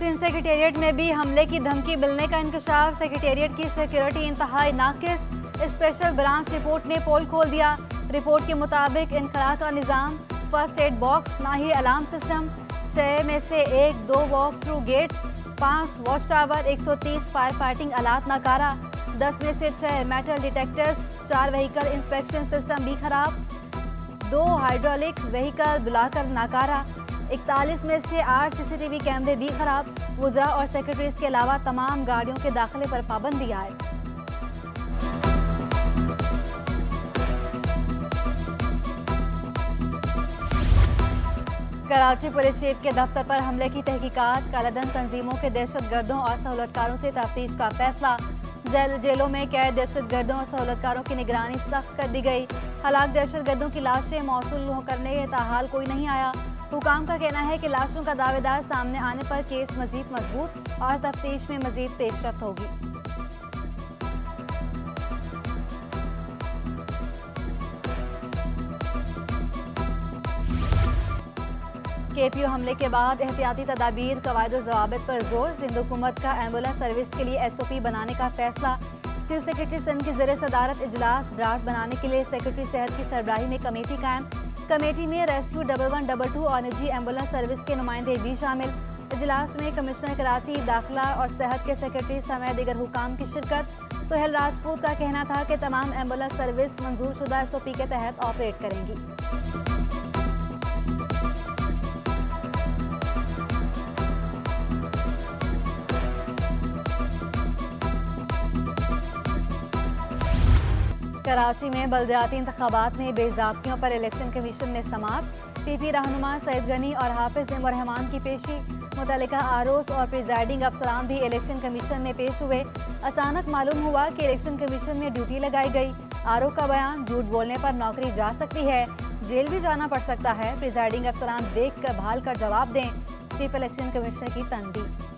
Sindh secretariat में भी हमले की धमकी मिलने का इंकशाफ। सेक्रेटेरिएट की सिक्योरिटी इंतहाई नाकिस। स्पेशल ब्रांच रिपोर्ट ने पोल खोल दिया। रिपोर्ट के मुताबिक इनखला का निज़ाम, फर्स्ट एड बॉक्स, ना ही अलार्म सिस्टम। 6 में से 1-2 walk through gates, 5 watch tower, 130 fire fighting आलात नाकारा। 10 में से 6 metal detectors, 4 vehicle inspection system भी खराब, 2 हाइड्रोलिक व्हीकल बुलाकर नाकारा। 41 में से 8 CCTV कैमरे भी खराब। वुज़रा और सेक्रेटरीज के अलावा तमाम गाड़ियों के दाखिले पर पाबंदी आयद। कराची पुलिस चीफ के दफ्तर पर हमले की तहकीकात। कालाधन तंजीमों के दहशतगर्दों और सहूलतकारों से तफ्तीश का फैसला। जेलों में कैद दहशतगर्दों और सहूलतकारों की निगरानी सख्त कर दी गई। हलाक दहशतगर्दों की लाशें मौसूल करने के ताहाल कोई नहीं आया। हुकाम का कहना है कि लाशों का दावेदार सामने आने पर केस मजीद मजबूत और तफ्तीश में मजीद पेशरफ्त होगी। KPO हमले के बाद एहतियाती तदाबीर, कवायद ज़वाबित पर जोर। सिंध हुकूमत का एम्बुलेंस सर्विस के लिए SOP बनाने का फैसला। चीफ सेक्रेटरी सिंध की ज़ेर सदारत इजलास। ड्राफ्ट बनाने के लिए सेक्रेटरी सेहत की सरबराही में कमेटी कायम। कमेटी में रेस्क्यू 1122 और निजी एम्बुलेंस सर्विस के नुमाइंदे भी शामिल। इजलास में कमिश्नर कराची, दाखिला और सेहत के सेक्रेटरी समेत दीगर हुकाम की शिरकत। सोहेल राजपूत का कहना था कि तमाम एम्बुलेंस सर्विस मंजूर शुदा SOP के तहत ऑपरेट करेंगी। कराची में बल्दियाती इंतखाबात में बेज़ाब्तियों पर इलेक्शन कमीशन में समाअत। PP रहनुमा सईद गनी और हाफिज नेमो रहमान की पेशी। मुतल्लिका आरोस और प्रिजाइडिंग अफसरान भी इलेक्शन कमीशन में पेश हुए। अचानक मालूम हुआ कि इलेक्शन कमीशन में ड्यूटी लगाई गई। आरो का बयान, झूठ बोलने पर नौकरी जा सकती है, जेल भी जाना पड़ सकता है। प्रिजाइडिंग अफसरान देख कर भाल कर जवाब दें। चीफ इलेक्शन कमिश्नर की तनबीह।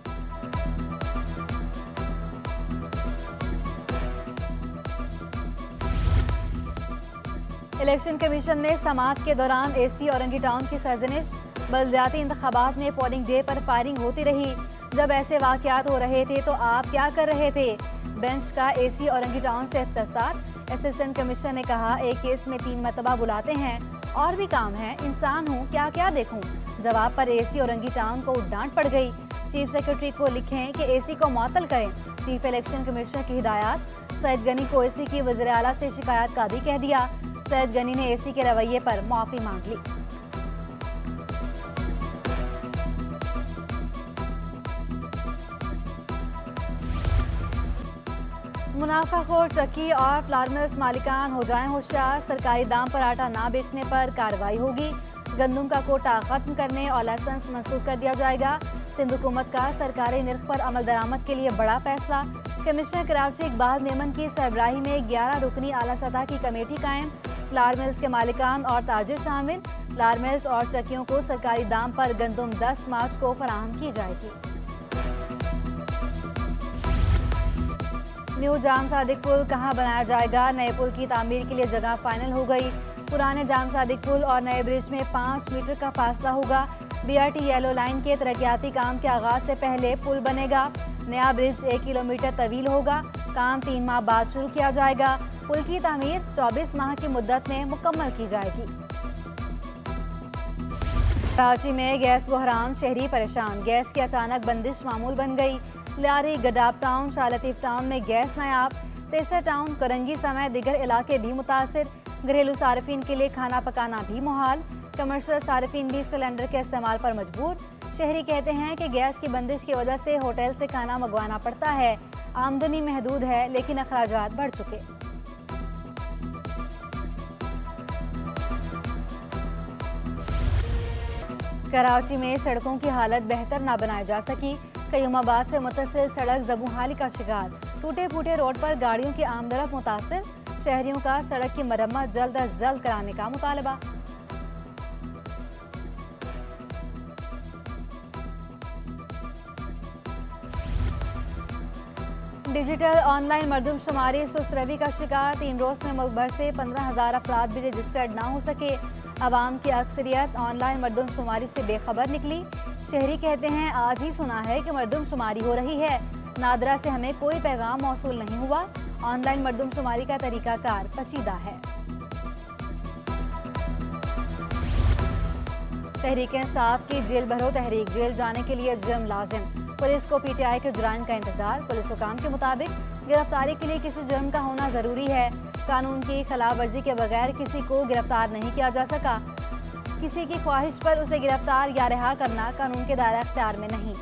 इलेक्शन कमीशन ने समाअत के दौरान AC औरंगी टाउन की सरजनिश। बल्दियाती इंतखाबात में पोलिंग डे पर फायरिंग होती रही। जब ऐसे वाकयात हो रहे थे तो आप क्या कर रहे थे? बेंच का AC औरंगी टाउन से इफ्तिसार। असिस्टेंट कमिश्नर ने कहा, एक केस में 3 मरतबा बुलाते हैं, और भी काम है, इंसान हूँ, क्या क्या देखूँ। जवाब पर AC औरंगी टाउन को डांट पड़ गई। चीफ सेक्रेटरी को लिखें कि AC को मुअत्तल करें। चीफ इलेक्शन कमिश्नर की हिदायत। सईद गनी को AC की वज़ीर आला से शिकायत का भी कह दिया। सईद गनी ने AC के रवैये पर माफी मांग ली। मुनाफाखोर चक्की और फ्लावर मिल्स मालिकान हो जाएं होशियार। सरकारी दाम पर आटा ना बेचने पर कार्रवाई होगी। गंदम का कोटा खत्म करने और लाइसेंस मंसूख कर दिया जाएगा। सिंध हुकूमत का सरकारी निर्ख पर अमल दरामद के लिए बड़ा फैसला। कमिश्नर कराची इकबाल मेमन की सरबराही में 11 रुकनी आला सतह की कमेटी कायम। फ्लावर मिल्स के मालिकान और ताजिर शामिल। फ्लावर मिल्स और चक्कियों को सरकारी दाम पर गंदम 10 मार्च को फराहम की जाएगी। न्यू जाम सादिक पुल कहां बनाया जाएगा? नए पुल की तामीर के लिए जगह फाइनल हो गई। पुराने जाम सादिक पुल और नए ब्रिज में 5 मीटर का फासला होगा। BRT येलो लाइन के तरक्याती काम के आगाज से पहले पुल बनेगा। नया ब्रिज 1 किलोमीटर तवील होगा। काम 3 माह बाद शुरू किया जाएगा। पुल की तामीर 24 माह की मुद्दत में मुकम्मल की जाएगी। कराची में गैस बहरान, शहरी परेशान। गैस की अचानक बंदिश मामूल बन गई। लियारी, गडाब टाउन, शाह लतीफ टाउन में गैस नायाब। तेसर टाउन, करंगी समेत दीगर इलाके भी मुतासिर। घरेलू सार्फिन के लिए खाना पकाना भी मुहाल। कमर्शियल सार्फिन भी सिलेंडर के इस्तेमाल पर मजबूर। शहरी कहते हैं कि गैस की बंदिश की वजह से होटल से खाना मंगवाना पड़ता है। आमदनी महदूद है, लेकिन अखराजात बढ़ चुके। कराची में सड़कों की हालत बेहतर ना बनाई जा सकी। कयूमाबाद से मुतसिल सड़क ज़बूहाली का शिकार। टूटे फूटे रोड पर गाड़ियों की आमदरफ्त मुतासिर। शहरियों का सड़क की मरम्मत जल्द अज जल्द कराने का मुतालबा। डिजिटल ऑनलाइन मरदमशुमारी सुस्त रवी का शिकार। 3 रोज में मुल्क भर से 15,000 अफराद भी रजिस्टर्ड ना हो सके। आवाम की अक्सरियत ऑनलाइन मरदमशुमारी से बेखबर निकली। शहरी कहते हैं आज ही सुना है कि मरदमशुमारी हो रही है, नादरा से हमें कोई पैगाम मौसूल नहीं हुआ। ऑनलाइन मरदमशुमारी का तरीकाकार पेचीदा है। तहरीक इंसाफ की जेल भरो तहरीक, जेल जाने के लिए जुर्म लाजिम। पुलिस को पीटीआई के जुराइम का इंतजार। पुलिस हुकाम के मुताबिक गिरफ्तारी के लिए किसी जुर्म का होना जरूरी है। कानून की खिलाफ वर्जी के बगैर किसी को गिरफ्तार नहीं किया जा सका। किसी की ख्वाहिश पर उसे गिरफ्तार या रिहा करना कानून के दायरा अख्तियार में नहीं।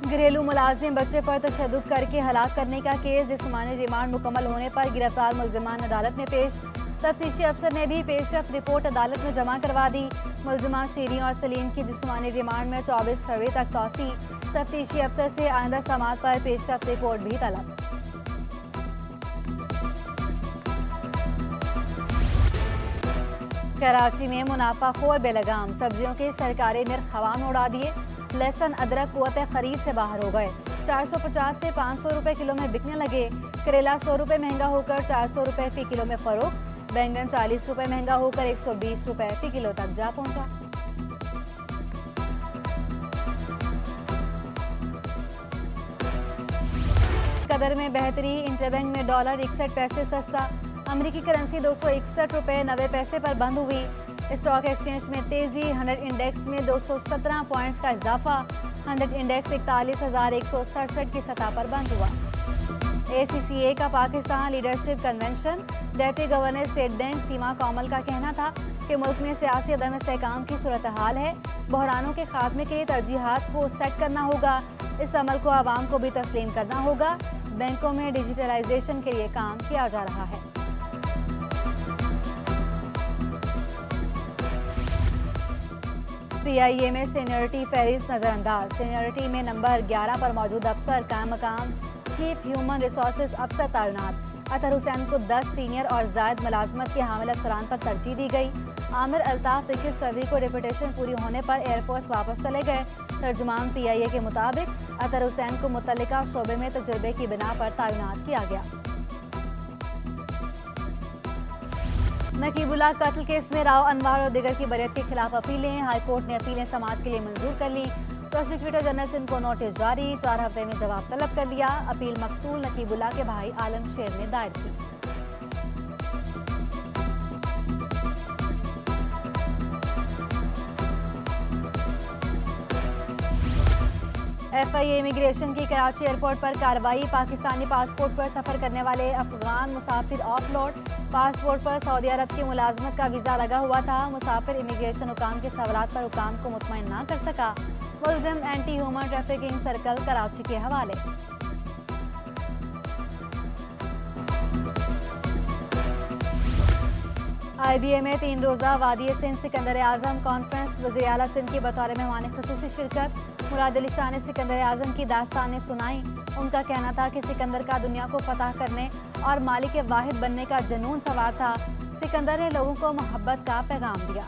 घरेलू मुलाजिम बच्चे पर तशद्दुद करके हलाक करने का केस, जिस्मानी रिमांड मुकम्मल होने पर गिरफ्तार मुलजिमान अदालत में पेश। तफ्तीशी अफसर ने भी पेशरफ रिपोर्ट अदालत में जमा करवा दी। मुलजिमान शीरीन और सलीम की जिस्मानी रिमांड में 24 फरवरी तक तौसी। तफ्तीशी अफसर से आइंदा समाअत पर पेशरफ रिपोर्ट भी तलब। कराची में मुनाफाखोर बेलगाम, सब्जियों के सरकारी निर्ख हवा में उड़ा दिए। लहसुन अदरक कुव्वत खरीद से बाहर हो गए। 450 से 500 रुपए किलो में बिकने लगे। करेला 100 रुपए महंगा होकर 400 रुपए फी किलो में फरोख्त। बैंगन 40 रुपए महंगा होकर 120 रुपए फी किलो तक जा पहुंचा। कदर में बेहतरी, इंटरबैंक में डॉलर 61 पैसे सस्ता। अमेरिकी करेंसी 261 रुपए 90 पैसे पर बंद हुई। स्टॉक एक्सचेंज में तेजी, 100 इंडेक्स में 217 पॉइंट्स का इजाफा। 100 इंडेक्स 41,167 की सतह पर बंद हुआ। ACCA का Pakistan leadership convention, deputy governor state bank Seema Kamil का कहना था कि मुल्क में सियासी अदम इस्तेहकाम की सूरत हाल है। बहरानों के खात्मे के लिए तरजीहात को सेट करना होगा। इस अमल को आवाम को भी तस्लीम करना होगा। बैंकों में डिजिटलाइजेशन के लिए काम किया जा रहा है। PIA में सीनियरिटी फहरिस्त नजरअंदाज। सीनियरिटी में नंबर 11 पर मौजूद अफसर कायम मकाम चीफ ह्यूमन रिसोर्सेज अफसर तैनात। अतहर हुसैन को 10 सीनियर और जायद मुलाजमत के हामिल अफसरान पर तरजीह दी गई। आमिर अल्ताफ 21 फरवरी को डिप्यूटेशन पूरी होने पर एयरफोर्स वापस चले गए। तर्जुमान PIA के मुताबिक अतहर हुसैन को मुतल्लिका शोबे में तजुर्बे की बिना पर तैनात किया गया। नकीबुल्लाह कत्ल केस में राव अनवर और दिगर की बरियत के खिलाफ अपीलें। हाईकोर्ट ने अपीलें समाअत के लिए मंजूर कर ली। प्रोसिक्यूटर जनरल सिंध को नोटिस जारी, 4 हफ्ते में जवाब तलब कर लिया। अपील मकतूल नकीबुल्लाह के भाई आलम शेर ने दायर की। FIA इमिग्रेशन की कराची एयरपोर्ट पर कार्रवाई। पाकिस्तानी पासपोर्ट पर सफर करने वाले अफगान मुसाफिर ऑफलोड। पासपोर्ट पर सऊदी अरब की मुलाजमत का वीजा लगा हुआ था। मुसाफिर इमिग्रेशन हुकाम के सवालात पर हुकाम को मुतमईन ना कर सका। मुलजिम anti human trafficking circle Karachi के हवाले। IBA में 3 रोज़ा वादी सिंध सिकंदर आजम कॉन्फ्रेंस। वज़ीर आला सिंध की बतौर मेहमान खुसूसी शिरकत। मुराद अली शाह ने सिकंदर आजम की दास्तानें सुनाई। उनका कहना था कि सिकंदर का दुनिया को फतह करने और मालिक वाहिद बनने का जुनून सवार था। सिकंदर ने लोगों को मोहब्बत का पैगाम दिया।